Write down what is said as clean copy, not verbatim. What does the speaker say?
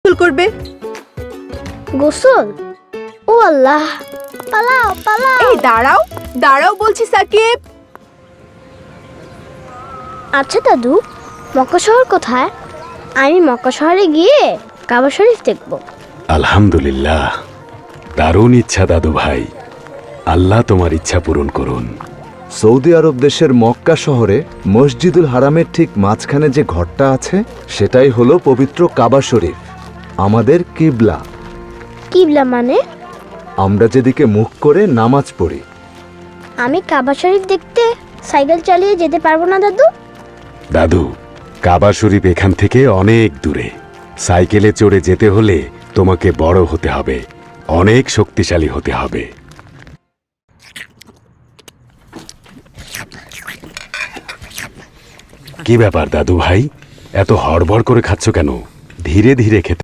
গোসল করবে। গোসল? ও আল্লাহ, পালাও পালাও। এই দাঁড়াও দাঁড়াও বলছি সাকিব। আচ্ছা দাদু, মক্কা শহর কোথায়? আমি মক্কা শহরে গিয়ে কাবা শরীফ দেখব। আলহামদুলিল্লাহ, দারুণ ইচ্ছা দাদু ভাই। আল্লাহ তোমার ইচ্ছা পূরণ করুন। সৌদি আরব দেশের মক্কা শহরে মসজিদুল হারামের ঠিক মাঝখানে যে ঘরটা আছে সেটাই হলো পবিত্র কাবা শরীফ, আমাদের কিবলা। কিবলা মানে? আমরা যেদিকে মুখ করে নামাজ পড়ি। আমি কাবা শরীফ দেখতে সাইকেল চালিয়ে যেতে পারবো না দাদু? দাদু, কাবা শরীফ এখান থেকে অনেক দূরে। সাইকেলে চড়ে যেতে হলে তোমাকে বড় হতে হবে, অনেক শক্তিশালী হতে হবে। কি ব্যাপার দাদু ভাই, এত হড়বড় করে খাচ্ছ কেন? ধীরে ধীরে খেতে